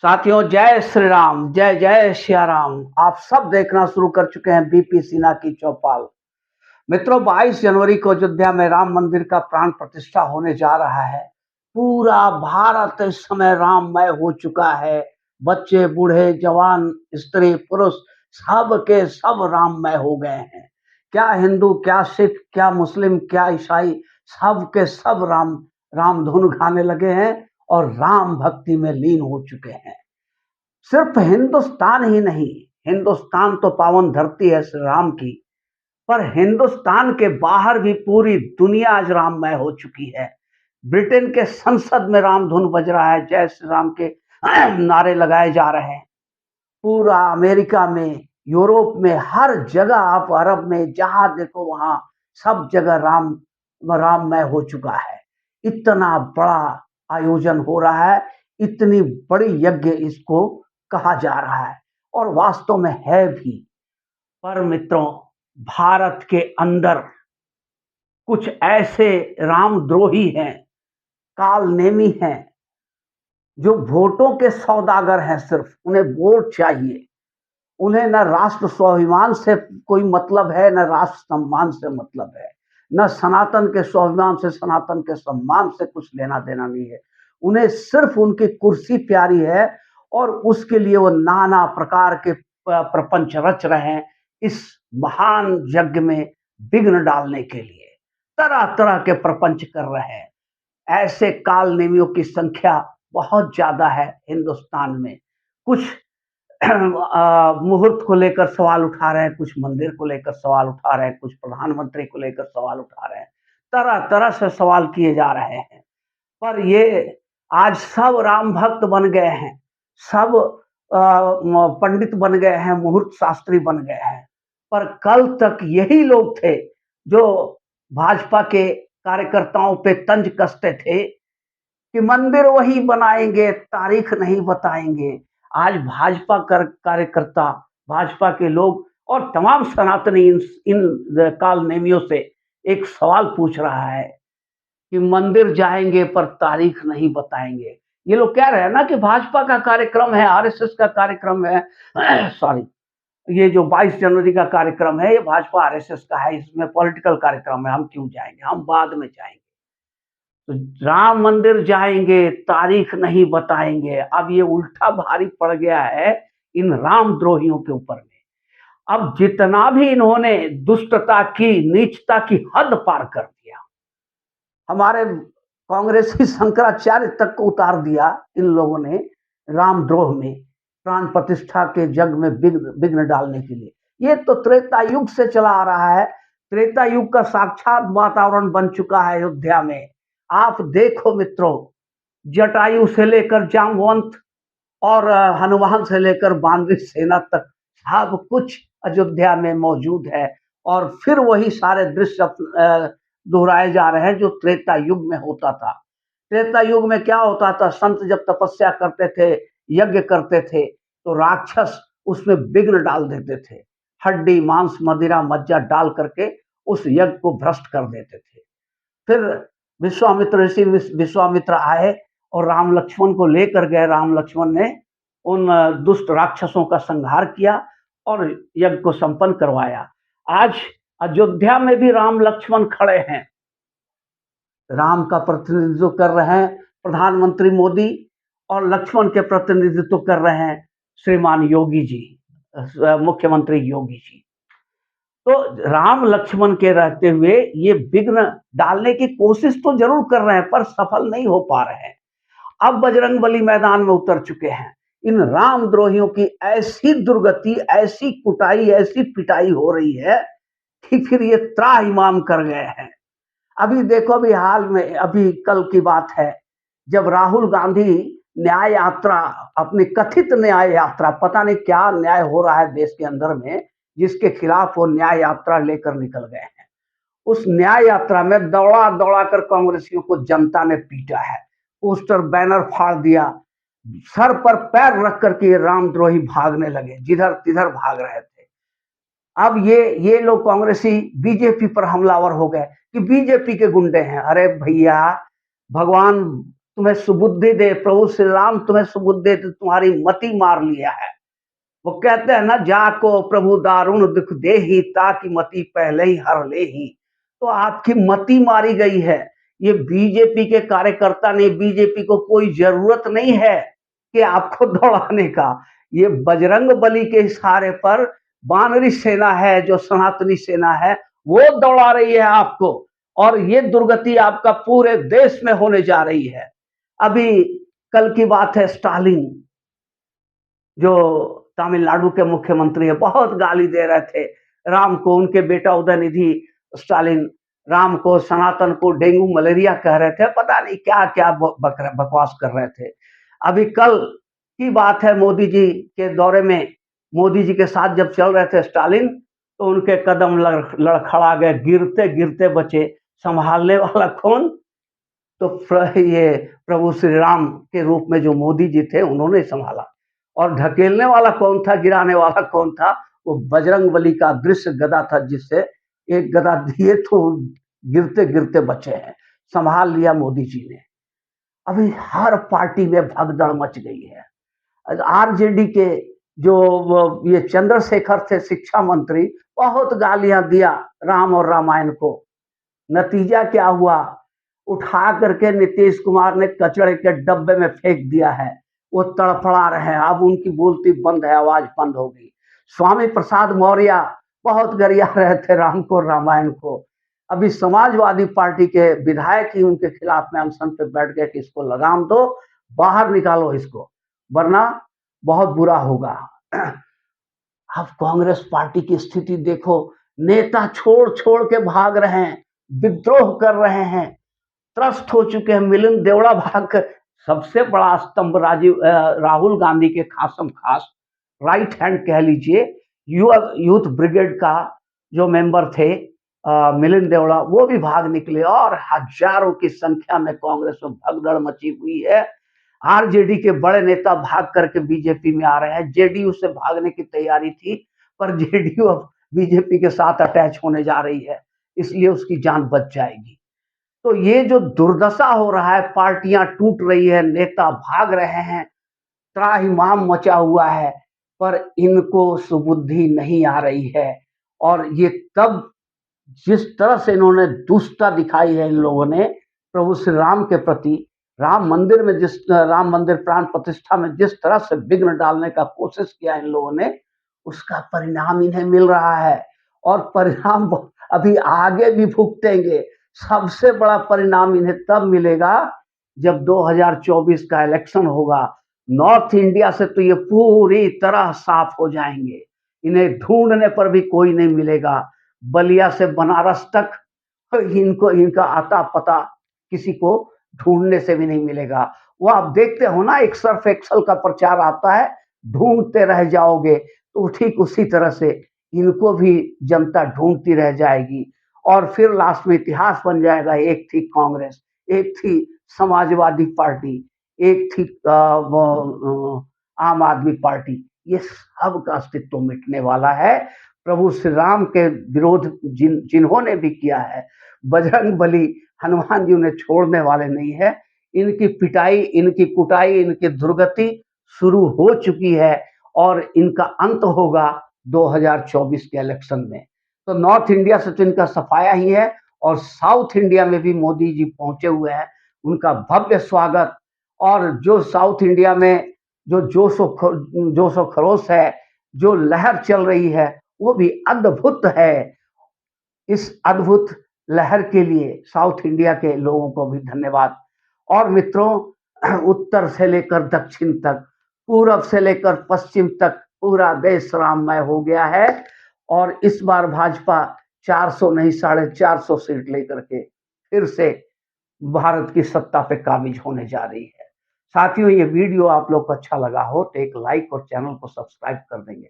साथियों, जय श्री राम, जय जय सिया राम। आप सब देखना शुरू कर चुके हैं बीपी सिन्हा की चौपाल। मित्रों, 22 जनवरी को अयोध्या में राम मंदिर का प्राण प्रतिष्ठा होने जा रहा है। पूरा भारत इस समय राममय हो चुका है। बच्चे, बूढ़े, जवान, स्त्री, पुरुष सब के सब राममय हो गए हैं। क्या हिंदू, क्या सिख, क्या मुस्लिम, क्या ईसाई, सब के सब राम राम धुन गाने लगे हैं और राम भक्ति में लीन हो चुके हैं। सिर्फ हिंदुस्तान ही नहीं, हिंदुस्तान तो पावन धरती है श्री राम की, पर हिंदुस्तान के बाहर भी पूरी दुनिया आज राममय हो चुकी है। ब्रिटेन के संसद में राम धुन बज रहा है, जय श्री राम के नारे लगाए जा रहे हैं। पूरा अमेरिका में, यूरोप में, हर जगह, आप अरब में जहां देखो वहां सब जगह राममय हो चुका है। इतना बड़ा आयोजन हो रहा है, इतनी बड़ी यज्ञ इसको कहा जा रहा है और वास्तव में है भी। पर मित्रों, भारत के अंदर कुछ ऐसे रामद्रोही हैं, काल नेमी हैं, जो वोटों के सौदागर हैं। सिर्फ उन्हें वोट चाहिए। उन्हें न राष्ट्र स्वाभिमान से कोई मतलब है, न राष्ट्र सम्मान से मतलब है, न सनातन के स्वाभिमान से, सनातन के सम्मान से कुछ लेना देना नहीं है। उन्हें सिर्फ उनकी कुर्सी प्यारी है और उसके लिए वो नाना प्रकार के प्रपंच रच रहे हैं। इस महान यज्ञ में विघ्न डालने के लिए तरह तरह के प्रपंच कर रहे हैं। ऐसे काल नेमियों की संख्या बहुत ज्यादा है हिंदुस्तान में। कुछ मुहूर्त को लेकर सवाल उठा रहे हैं, कुछ मंदिर को लेकर सवाल उठा रहे हैं, कुछ प्रधानमंत्री को लेकर सवाल उठा रहे हैं। तरह तरह से सवाल किए जा रहे हैं। पर ये आज सब राम भक्त बन गए हैं, सब पंडित बन गए हैं, मुहूर्त शास्त्री बन गए हैं। पर कल तक यही लोग थे जो भाजपा के कार्यकर्ताओं पे तंज कसते थे कि मंदिर वही बनाएंगे, तारीख नहीं बताएंगे। आज भाजपा कार्यकर्ता, भाजपा के लोग और तमाम सनातनी इन काल नेमियों से एक सवाल पूछ रहा है कि मंदिर जाएंगे पर तारीख नहीं बताएंगे। ये लोग कह रहे हैं ना कि भाजपा का कार्यक्रम है, आरएसएस का कार्यक्रम है। सॉरी, ये जो 22 जनवरी का कार्यक्रम है, ये भाजपा आरएसएस का है, इसमें पॉलिटिकल कार्यक्रम है, हम क्यों जाएंगे, हम बाद में जाएंगे। तो राम मंदिर जाएंगे, तारीख नहीं बताएंगे। अब ये उल्टा भारी पड़ गया है इन रामद्रोहियों के ऊपर में। अब जितना भी इन्होंने दुष्टता की, नीचता की हद पार कर दिया, हमारे कांग्रेसी शंकराचार्य तक को उतार दिया इन लोगों ने रामद्रोह में, प्राण प्रतिष्ठा के जग में विघ्न डालने के लिए। ये तो त्रेता युग से चला आ रहा है। त्रेता युग का साक्षात वातावरण बन चुका है अयोध्या में। आप देखो मित्रों, जटायु से लेकर जामवंत और हनुमान से लेकर वानरी सेना तक सब कुछ अयोध्या में मौजूद है। और फिर वही सारे दृश्य दोहराए जा रहे हैं जो त्रेता युग में होता था। त्रेता युग में क्या होता था? संत जब तपस्या करते थे, यज्ञ करते थे, तो राक्षस उसमें विघ्न डाल देते थे। हड्डी, मांस, मदिरा, मज्जा डाल करके उस यज्ञ को भ्रष्ट कर देते थे। फिर विश्वामित्र ऋषि विश्वामित्र आए और राम लक्ष्मण को लेकर गए। राम लक्ष्मण ने उन दुष्ट राक्षसों का संहार किया और यज्ञ को संपन्न करवाया। आज अयोध्या में भी राम लक्ष्मण खड़े हैं, राम का प्रतिनिधित्व कर रहे हैं प्रधानमंत्री मोदी और लक्ष्मण के प्रतिनिधित्व कर रहे हैं श्रीमान योगी जी, मुख्यमंत्री योगी जी। तो राम लक्ष्मण के रहते हुए ये विघ्न डालने की कोशिश तो जरूर कर रहे हैं, पर सफल नहीं हो पा रहे हैं। अब बजरंगबली मैदान में उतर चुके हैं। इन रामद्रोहियों की ऐसी दुर्गति, ऐसी कुटाई, ऐसी पिटाई हो रही है कि फिर ये त्राहिमाम कर गए हैं। अभी देखो, अभी हाल में, अभी कल की बात है, जब राहुल गांधी न्याय यात्रा, अपनी कथित न्याय यात्रा, पता नहीं क्या न्याय हो रहा है देश के अंदर में, जिसके खिलाफ वो न्याय यात्रा लेकर निकल गए हैं। उस न्याय यात्रा में दौड़ा दौड़ा कर कांग्रेसियों को जनता ने पीटा है, पोस्टर बैनर फाड़ दिया, सर पर पैर रख करके रामद्रोही भागने लगे, जिधर तिधर भाग रहे थे। अब ये लोग कांग्रेसी बीजेपी पर हमलावर हो गए कि बीजेपी के गुंडे हैं। अरे भैया, भगवान तुम्हें सुबुद्धि दे, प्रभु श्री राम तुम्हें सुबुद्धि दे, तुम्हारी मति मार लिया है। वो कहते हैं ना, जाको प्रभु दारुण दुख दे ही, ताकि मति पहले ही हर ले ही। तो आपकी मति मारी गई है। ये बीजेपी के कार्यकर्ता नहीं, बीजेपी को कोई जरूरत नहीं है कि आपको दौड़ाने का। ये बजरंग बली के इशारे पर बानरी सेना है, जो सनातनी सेना है, वो दौड़ा रही है आपको, और ये दुर्गति आपका पूरे देश में होने जा रही है। अभी कल की बात है, स्टालिन जो तमिलनाडु के मुख्यमंत्री है, बहुत गाली दे रहे थे राम को। उनके बेटा उदयनिधि स्टालिन राम को, सनातन को डेंगू मलेरिया कह रहे थे, पता नहीं क्या क्या बकवास कर रहे थे। अभी कल की बात है, मोदी जी के दौरे में मोदी जी के साथ जब चल रहे थे स्टालिन, तो उनके कदम लड़खड़ा गए, गिरते गिरते बचे। संभालने वाला कौन? तो ये प्रभु श्री राम के रूप में जो मोदी जी थे, उन्होंने संभाला। और ढकेलने वाला कौन था, गिराने वाला कौन था? वो बजरंग बली का दृश्य गदा था, जिससे एक गदा दिए तो गिरते गिरते बचे हैं। संभाल लिया मोदी जी ने। अभी हर पार्टी में भगदड़ मच गई है। आरजेडी के जो ये चंद्रशेखर थे शिक्षा मंत्री, बहुत गालियां दिया राम और रामायण को। नतीजा क्या हुआ? उठा करके नीतीश कुमार ने कचड़े के डब्बे में फेंक दिया है। वो तड़फड़ा रहे हैं, अब उनकी बोलती बंद है, आवाज बंद हो गई। स्वामी प्रसाद मौर्य बहुत गरिया रहे थे राम को, रामायण को। अभी समाजवादी पार्टी के विधायक ही उनके खिलाफ में अनशन पे बैठ गए कि इसको लगाम दो, बाहर निकालो इसको, वरना बहुत बुरा होगा। अब कांग्रेस पार्टी की स्थिति देखो, नेता छोड़ छोड़ के भाग रहे हैं, विद्रोह कर रहे हैं, त्रस्त हो चुके हैं। मिलिंद देवड़ा भाग कर, सबसे बड़ा स्तंभ राहुल गांधी के खासम खास राइट हैंड कह लीजिए, यूथ ब्रिगेड का जो मेंबर थे मिलिंद देवड़ा, वो भी भाग निकले, और हजारों की संख्या में कांग्रेस में भगदड़ मची हुई है। आरजेडी के बड़े नेता भाग करके बीजेपी में आ रहे हैं। जेडीयू से भागने की तैयारी थी, पर जेडीयू अब बीजेपी के साथ अटैच होने जा रही है, इसलिए उसकी जान बच जाएगी। तो ये जो दुर्दशा हो रहा है, पार्टियां टूट रही है, नेता भाग रहे हैं, त्राहिमाम मचा हुआ है, पर इनको सुबुद्धि नहीं आ रही है। और ये तब जिस तरह से इन्होंने दुष्टता दिखाई है इन लोगों ने प्रभु श्री राम के प्रति, राम मंदिर प्राण प्रतिष्ठा में जिस तरह से विघ्न डालने का कोशिश किया इन लोगों ने, उसका परिणाम इन्हें मिल रहा है। और परिणाम अभी आगे भी भुगतेंगे। सबसे बड़ा परिणाम इन्हें तब मिलेगा जब 2024 का इलेक्शन होगा। नॉर्थ इंडिया से तो ये पूरी तरह साफ हो जाएंगे, इन्हें ढूंढने पर भी कोई नहीं मिलेगा। बलिया से बनारस तक इनका आता पता किसी को ढूंढने से भी नहीं मिलेगा। वो आप देखते हो ना, एक सर्फ एक्सल का प्रचार आता है, ढूंढते रह जाओगे, तो ठीक उसी तरह से इनको भी जनता ढूंढती रह जाएगी। और फिर लास्ट में इतिहास बन जाएगा, एक थी कांग्रेस, एक थी समाजवादी पार्टी, एक थी आम आदमी पार्टी, ये सब का अस्तित्व मिटने वाला है। प्रभु श्री राम के विरोध जिन्होंने भी किया है, बजरंग बली हनुमान जी उन्हें छोड़ने वाले नहीं है। इनकी पिटाई, इनकी कुटाई, इनकी दुर्गति शुरू हो चुकी है, और इनका अंत होगा 2024 के इलेक्शन में। तो नॉर्थ इंडिया से तो इनका सफाया ही है, और साउथ इंडिया में भी मोदी जी पहुंचे हुए हैं, उनका भव्य स्वागत। और जो साउथ इंडिया में जो जोश खरोश है, जो लहर चल रही है, वो भी अद्भुत है। इस अद्भुत लहर के लिए साउथ इंडिया के लोगों को भी धन्यवाद। और मित्रों, उत्तर से लेकर दक्षिण तक, पूरब से लेकर पश्चिम तक पूरा देश राममय हो गया है। और इस बार भाजपा 400 नहीं 450 सीट लेकर के फिर से भारत की सत्ता पे काबिज होने जा रही है। साथियों, ये वीडियो आप लोग को अच्छा लगा हो तो एक लाइक और चैनल को सब्सक्राइब कर देंगे।